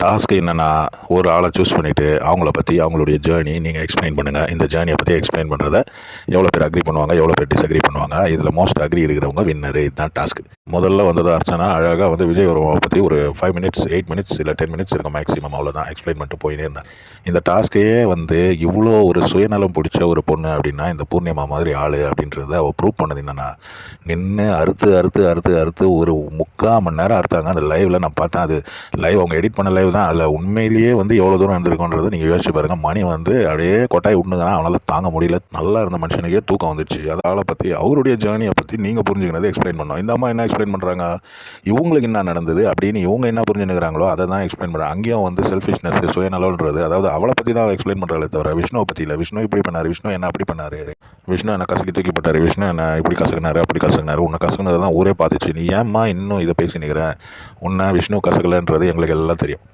Task என்னென்னா, ஒரு ஆளை சூஸ் பண்ணிவிட்டு அவங்கள பற்றி அவங்களுடைய ஜேர்னி நீங்கள் எக்ஸ்பிளைன் பண்ணுங்கள். இந்த ஜேர்னியை பற்றி எக்ஸ்பிளைன் பண்ணுறத எவ்வளோ பேர் அக்ரி பண்ணுவாங்க, எவ்வளோ பேர் டிஸ்அக்ரி பண்ணுவாங்க. இதில் மோஸ்ட் அக்ரி இருக்கிறவங்க வின்னரு. இதுதான் டாஸ்க்கு. முதல்ல வந்தது அர்ச்சனா அழகாக விஜய் வருமாவை பற்றி ஒரு 5 மினிட்ஸ் 8 மினிட்ஸ் இல்லை 10 மினிட்ஸ் இருக்கும் மேக்ஸிமம், அவ்வளோதான் எக்ஸ்பிளைன் பண்ணிட்டு போயினே இருந்தேன். இந்த டாஸ்க்கையே இவ்வளோ ஒரு சுயநலம் பிடிச்ச ஒரு பொண்ணு அப்படின்னா இந்த பூர்ணிமா மாதிரி ஆள் அப்படின்றத அவள் ப்ரூவ் பண்ணது என்னென்னா, நின்று அறுத்து அறுத்து அறுத்து அறுத்து ஒரு 3/4 மணி நேரம் அறுத்தாங்க. அந்த லைவில் நான் பார்த்தேன். அது லைவ் அவங்க எடிட் பண்ண லைவ் தான். அதில் உண்மையிலேயே எவ்வளோ தூரம் இருந்திருக்குன்றதை நீங்கள் யோசிச்சு பாருங்கள். மணி அப்படியே கொட்டாய் விட்டுனுங்கிறான். அவனால் தாங்க முடியல. நல்லா இருந்த மனுஷனுக்கே தூக்கம் வந்துடுச்சு. அதனால் பற்றி அவருடைய ஜேர்னியை பற்றி நீங்கள் புரிஞ்சுக்கினதை எக்ஸ்பிளைன் பண்ணோம். இந்த அம்மா என்ன எக்ஸ்பிளைன் பண்ணுறாங்க, இவங்களுக்கு என்ன நடந்தது அப்படின்னு இவங்க என்ன புரிஞ்சுனுக்கிறாங்களோ அதை தான் எக்ஸ்பிளைன் பண்ணுறாங்க. அங்கேயும் செல்ஃபிஷ்னஸ், சுயநலன்றது, அதாவது அவளை பற்றி தான் எக்ஸ்பிளைன் பண்ணுறாங்களே தவிர விஷ்ணுவை பற்றி இல்லை. விஷ்ணு இப்படி பண்ணார், விஷ்ணு என்ன அப்படி பண்ணார், விஷ்ணு என்ன கசக்கி தூக்கி போட்டார், விஷ்ணு என்ன இப்படி கசக்குனாரு அப்படி கசக்குனாரு, உன்னை கசக்குனது தான் ஊரே பார்த்துச்சு. நீ ஏம்மா இன்னும் இதை பேசினுக்கிற, உன்னை விஷ்ணு கசக்கலைன்றது எங்களுக்கு எல்லாம் தெரியும்.